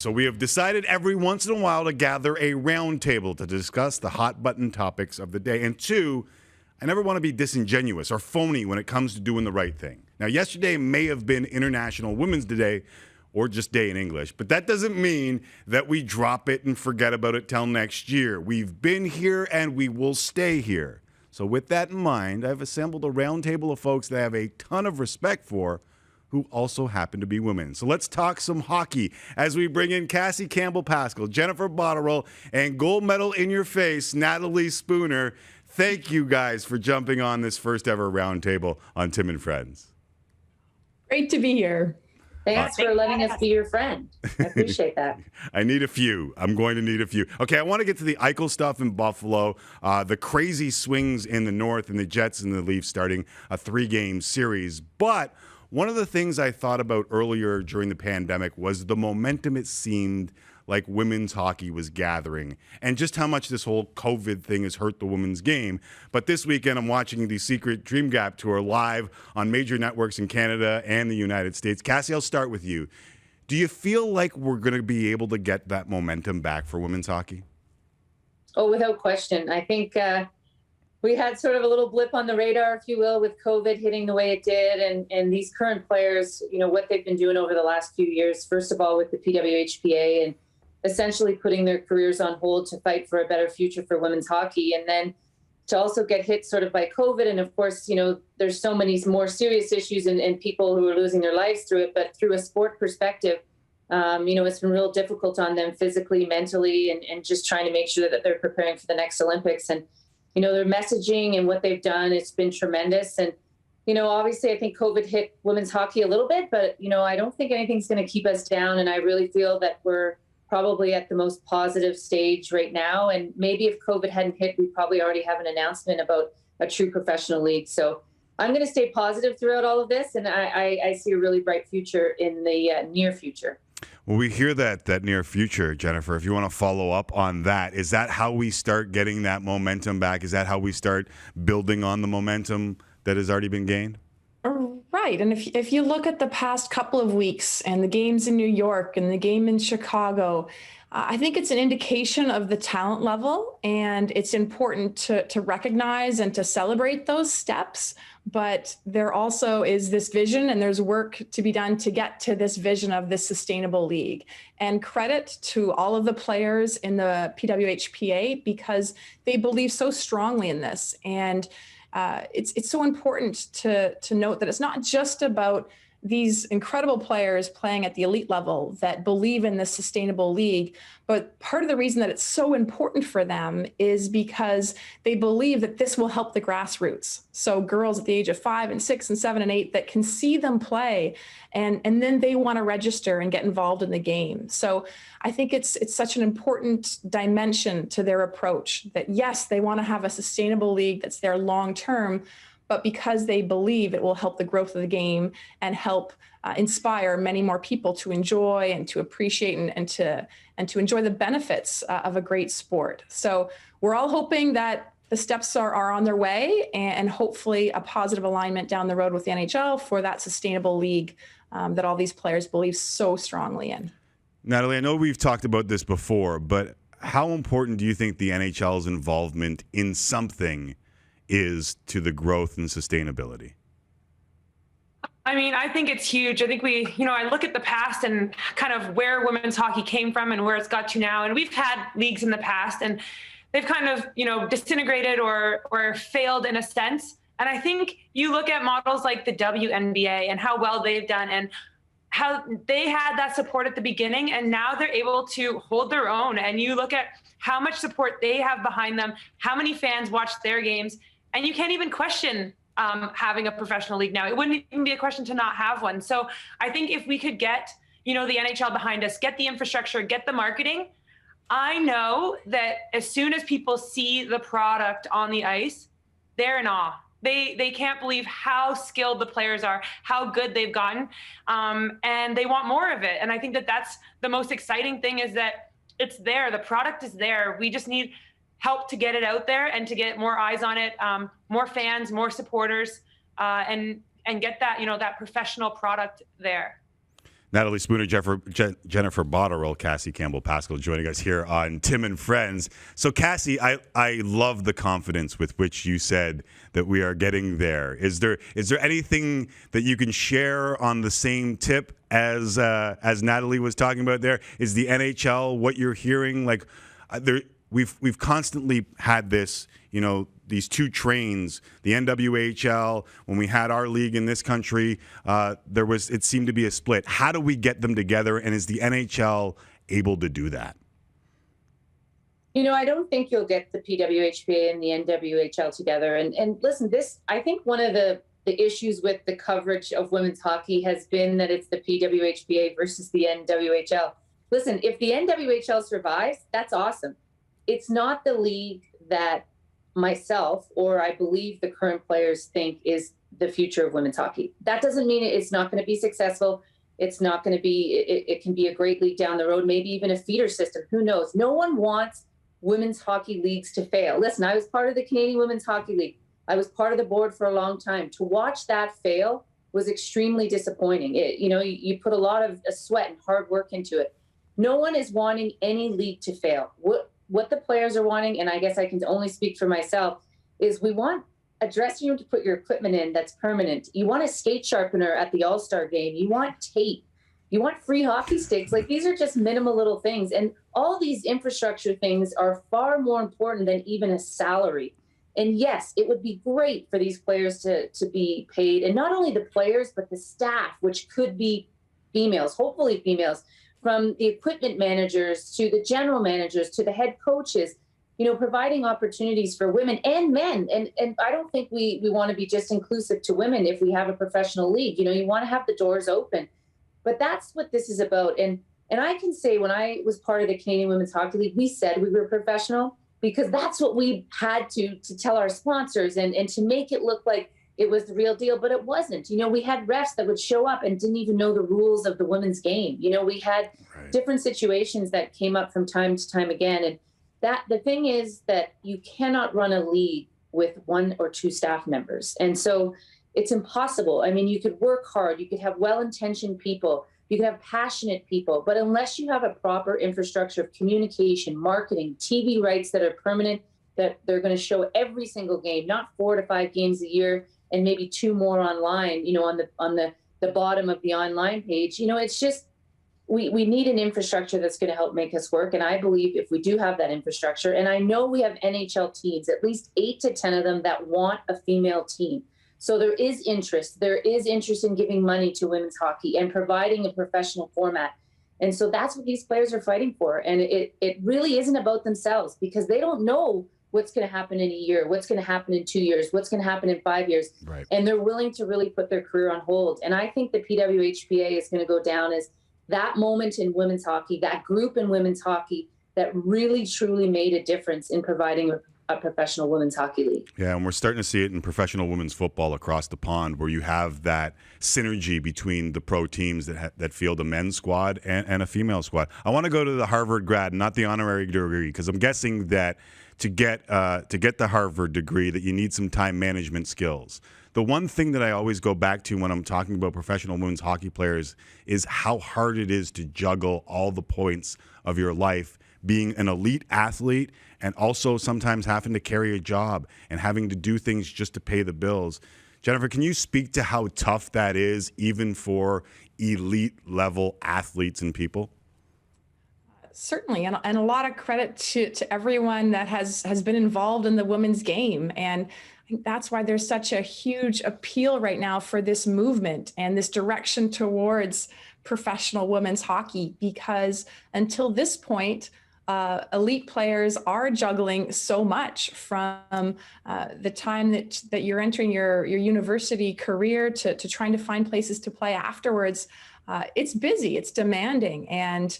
So we have decided every once in a while to gather a roundtable to discuss the hot button topics of the day. And two, I never want to be disingenuous or phony when it comes to doing the right thing. Now, yesterday may have been International Women's Day, or just day in English, but that doesn't mean that we drop it and forget about it till next year. We've been here and we will stay here. So with that in mind, I've assembled a roundtable of folks that I have a ton of respect for, who also happen to be women. So let's talk some hockey as we bring in Cassie Campbell-Pascall, Jennifer Botterill, and gold medal in your face, Natalie Spooner. Thank you guys for jumping on this first ever roundtable on Tim and Friends. Great to be here. Thanks for letting us be your friend. I appreciate that. I need a few. I'm going to need a few. Okay, I want to get to the Eichel stuff in Buffalo, the crazy swings in the North, and the Jets and the Leafs starting a 3-game series. But one of the things I thought about earlier during the pandemic was the momentum it seemed like women's hockey was gathering and just how much this whole COVID thing has hurt the women's game. But this weekend, I'm watching the Secret Dream Gap Tour live on major networks in Canada and the United States. Cassie, I'll start with you. Do you feel like we're going to be able to get that momentum back for women's hockey? Oh, without question. I think we had sort of a little blip on the radar, if you will, with COVID hitting the way it did. And these current players, you know, what they've been doing over the last few years, first of all, with the PWHPA and essentially putting their careers on hold to fight for a better future for women's hockey. And then to also get hit sort of by COVID. And of course, you know, there's so many more serious issues and people who are losing their lives through it. But through a sport perspective, you know, it's been real difficult on them physically, mentally, and just trying to make sure that they're preparing for the next Olympics. And you know, their messaging and what they've done, it's been tremendous. And, you know, obviously I think COVID hit women's hockey a little bit, but, you know, I don't think anything's going to keep us down. And I really feel that we're probably at the most positive stage right now. And maybe if COVID hadn't hit, we probably already have an announcement about a true professional league. So I'm going to stay positive throughout all of this. And I see a really bright future in the near future. Well, we hear that near future, Jennifer. If you want to follow up on that, is that how we start getting that momentum back? Is that how we start building on the momentum that has already been gained? Right. And if you look at the past couple of weeks and the games in New York and the game in Chicago, I think it's an indication of the talent level, and it's important to recognize and to celebrate those steps. But there also is this vision, and there's work to be done to get to this vision of this sustainable league. And credit to all of the players in the PWHPA, because they believe so strongly in this. And it's so important to note that it's not just about these incredible players playing at the elite level that believe in this sustainable league. But part of the reason that it's so important for them is because they believe that this will help the grassroots. So girls at the age of 5 and 6 and 7 and 8 that can see them play, and then they want to register and get involved in the game. So I think it's such an important dimension to their approach that, yes, they want to have a sustainable league that's there long term, but because they believe it will help the growth of the game and help inspire many more people to enjoy and to appreciate and to enjoy the benefits of a great sport. So we're all hoping that the steps are on their way, and hopefully a positive alignment down the road with the NHL for that sustainable league that all these players believe so strongly in. Natalie, I know we've talked about this before, but how important do you think the NHL's involvement in something is to the growth and sustainability? I mean, I think it's huge. I think I look at the past and kind of where women's hockey came from and where it's got to now. And we've had leagues in the past and they've kind of, disintegrated or failed in a sense. And I think you look at models like the WNBA and how well they've done and how they had that support at the beginning, and now they're able to hold their own. And you look at how much support they have behind them, how many fans watch their games, and you can't even question having a professional league now. It wouldn't even be a question to not have one. So I think if we could get, the NHL behind us, get the infrastructure, get the marketing, I know that as soon as people see the product on the ice, they're in awe. They can't believe how skilled the players are, how good they've gotten, and they want more of it. And I think that that's the most exciting thing, is that it's there. The product is there. We just need help to get it out there and to get more eyes on it, more fans, more supporters, and get that, that professional product there. Natalie Spooner, Jennifer Botterill, Cassie Campbell-Pascall joining us here on Tim and Friends. So, Cassie, I love the confidence with which you said that we are getting there. Is there anything that you can share on the same tip as Natalie was talking about there? Is the NHL what you're hearing? Like, we've constantly had this, these two trains, the NWHL, when we had our league in this country, it seemed to be a split. How do we get them together, and is the NHL able to do that? I don't think you'll get the PWHPA and the NWHL together. And listen, I think one of the issues with the coverage of women's hockey has been that it's the PWHPA versus the NWHL. Listen, if the NWHL survives, that's awesome. It's not the league that myself, or I believe the current players, think is the future of women's hockey. That doesn't mean it's not going to be successful. It's not going to be, it can be a great league down the road, maybe even a feeder system. Who knows? No one wants women's hockey leagues to fail. Listen, I was part of the Canadian Women's Hockey League. I was part of the board for a long time. To watch that fail was extremely disappointing. You put a lot of sweat and hard work into it. No one is wanting any league to fail. What the players are wanting, and I guess I can only speak for myself, is we want a dressing room to put your equipment in that's permanent. You want a skate sharpener at the All-Star game. You want tape. You want free hockey sticks. Like, these are just minimal little things. And all these infrastructure things are far more important than even a salary. And yes, it would be great for these players to be paid. And not only the players, but the staff, which could be females, hopefully females, from the equipment managers to the general managers to the head coaches, providing opportunities for women and men. And I don't think we want to be just inclusive to women if we have a professional league. You want to have the doors open. But that's what this is about. And I can say, when I was part of the Canadian Women's Hockey League, we said we were professional because that's what we had to tell our sponsors and to make it look like it was the real deal, but it wasn't. We had refs that would show up and didn't even know the rules of the women's game. We had different situations that came up from time to time again. And the thing is that you cannot run a league with one or two staff members. And so it's impossible. I mean, you could work hard, you could have well-intentioned people, you could have passionate people, but unless you have a proper infrastructure of communication, marketing, TV rights that are permanent, that they're going to show every single game, not 4 to 5 games a year, and maybe 2 more online, on the bottom of the online page. It's just, we need an infrastructure that's going to help make us work. And I believe if we do have that infrastructure, and I know we have NHL teams, at least 8 to 10 of them, that want a female team. So there is interest. There is interest in giving money to women's hockey and providing a professional format. And so that's what these players are fighting for. And it really isn't about themselves, because they don't know what's going to happen in a year, what's going to happen in 2 years, what's going to happen in 5 years. Right. And they're willing to really put their career on hold. And I think the PWHPA is going to go down as that moment in women's hockey, that group in women's hockey that really, truly made a difference in providing a professional women's hockey league. Yeah, and we're starting to see it in professional women's football across the pond, where you have that synergy between the pro teams that field a men's squad and a female squad. I want to go to the Harvard grad, not the honorary degree, because I'm guessing that to get the Harvard degree, that you need some time management skills. The one thing that I always go back to when I'm talking about professional women's hockey players is how hard it is to juggle all the points of your life, being an elite athlete and also sometimes having to carry a job and having to do things just to pay the bills. Jennifer, can you speak to how tough that is, even for elite level athletes and people? Certainly, and a lot of credit to everyone that has been involved in the women's game. And I think that's why there's such a huge appeal right now for this movement and this direction towards professional women's hockey, because until this point, elite players are juggling so much from the time that you're entering your university career to trying to find places to play afterwards. It's busy, it's demanding, and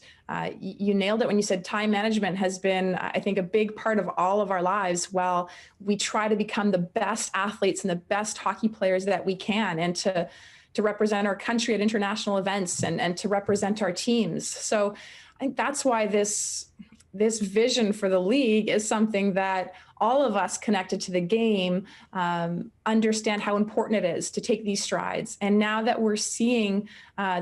you nailed it when you said time management has been, I think, a big part of all of our lives while we try to become the best athletes and the best hockey players that we can, and to represent our country at international events and to represent our teams. So I think that's why this this vision for the league is something that all of us connected to the game understand how important it is to take these strides. And now that we're seeing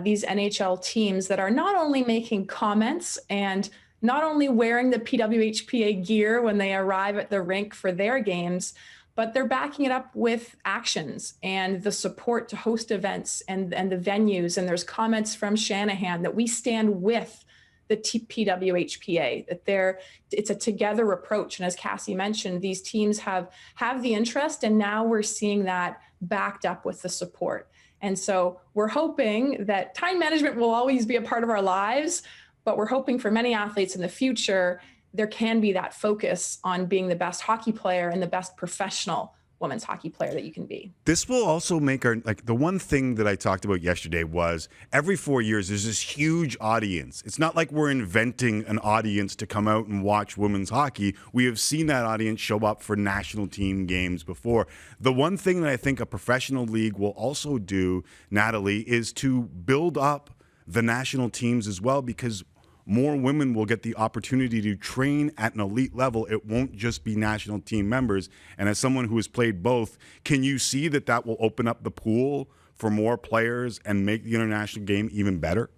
these NHL teams that are not only making comments and not only wearing the PWHPA gear when they arrive at the rink for their games, but they're backing it up with actions and the support to host events and the venues. And there's comments from Shanahan that we stand with the PWHPA, that it's a together approach. And as Cassie mentioned, these teams have the interest, and now we're seeing that backed up with the support. And so we're hoping that time management will always be a part of our lives, but we're hoping for many athletes in the future, there can be that focus on being the best hockey player and the best professional women's hockey player that you can be. This will also make the one thing that I talked about yesterday was every 4 years there's this huge audience. It's not like we're inventing an audience to come out and watch women's hockey. We have seen that audience show up for national team games before. The one thing that I think a professional league will also do, Natalie, is to build up the national teams as well, because more women will get the opportunity to train at an elite level. It won't just be national team members. And as someone who has played both, can you see that will open up the pool for more players and make the international game even better?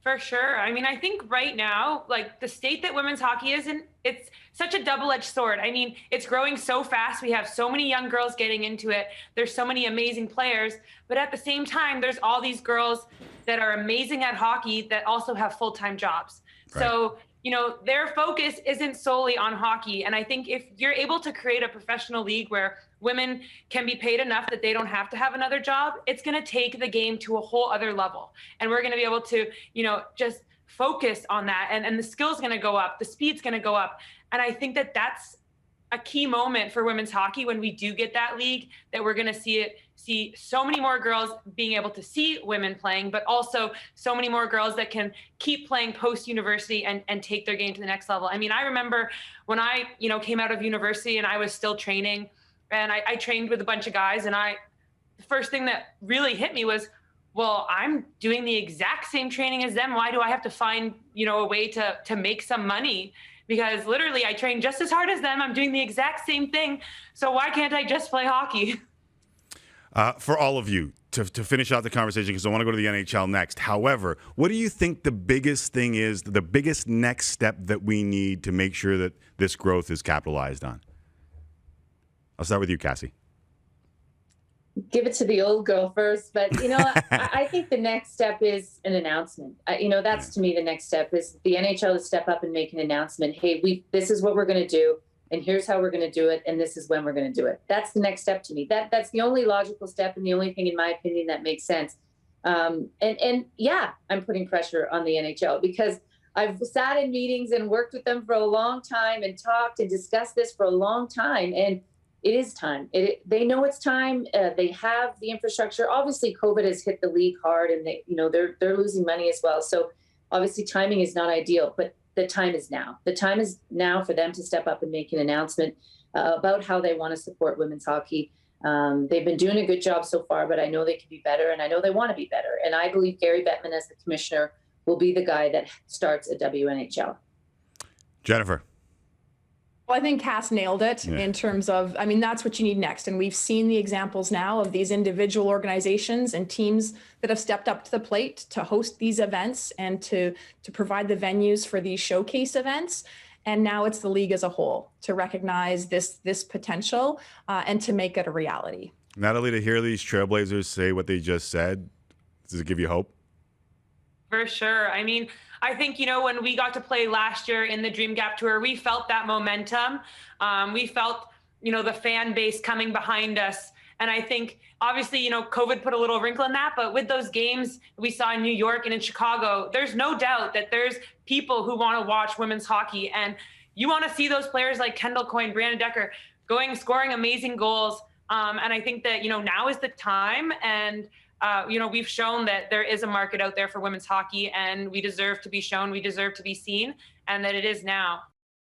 For sure. I mean, I think right now, like the state that women's hockey is in, it's such a double-edged sword. I mean, it's growing so fast. We have so many young girls getting into it. There's so many amazing players. But at the same time, there's all these girls that are amazing at hockey that also have full-time jobs. Right. So, their focus isn't solely on hockey. And I think if you're able to create a professional league where women can be paid enough that they don't have to have another job, it's going to take the game to a whole other level. And we're going to be able to, just focus on that. And the skill's going to go up, the speed's going to go up. And I think that that's a key moment for women's hockey when we do get that league, that we're going to see so many more girls being able to see women playing, but also so many more girls that can keep playing post-university and take their game to the next level. I mean, I remember when I, came out of university and I was still training, and I trained with a bunch of guys, and the first thing that really hit me was, well, I'm doing the exact same training as them. Why do I have to find, a way to make some money? Because literally I train just as hard as them. I'm doing the exact same thing. So why can't I just play hockey? For all of you, to finish out the conversation, because I want to go to the NHL next. However, what do you think the biggest thing is, the biggest next step that we need to make sure that this growth is capitalized on? I'll start with you, Cassie. Give it to the old girl first, but I think the next step is an announcement. That's to me the next step is the NHL to step up and make an announcement. Hey, this is what we're going to do, and here's how we're going to do it, and this is when we're going to do it. That's the next step to me. That's the only logical step and the only thing, in my opinion, that makes sense. I'm putting pressure on the NHL because I've sat in meetings and worked with them for a long time and talked and discussed this for a long time, and it is time. They know it's time. They have the infrastructure. Obviously, COVID has hit the league hard, and they're losing money as well. So obviously, timing is not ideal, but the time is now. The time is now for them to step up and make an announcement about how they want to support women's hockey. They've been doing a good job so far, but I know they can be better, and I know they want to be better. And I believe Gary Bettman, as the commissioner, will be the guy that starts a WNHL. Jennifer. Well, I think Cass nailed it in terms of, that's what you need next. And we've seen the examples now of these individual organizations and teams that have stepped up to the plate to host these events and to provide the venues for these showcase events. And now it's the league as a whole to recognize this potential and to make it a reality. Natalie, to hear these Trailblazers say what they just said, does it give you hope? For sure. I think, when we got to play last year in the Dream Gap Tour, we felt that momentum. We felt, the fan base coming behind us. And I think, obviously, COVID put a little wrinkle in that. But with those games we saw in New York and in Chicago, there's no doubt that there's people who want to watch women's hockey. And you want to see those players like Kendall Coyne, Brianna Decker, scoring amazing goals. And I think that, now is the time. And we've shown that there is a market out there for women's hockey, and we deserve to be shown, we deserve to be seen, and that it is now.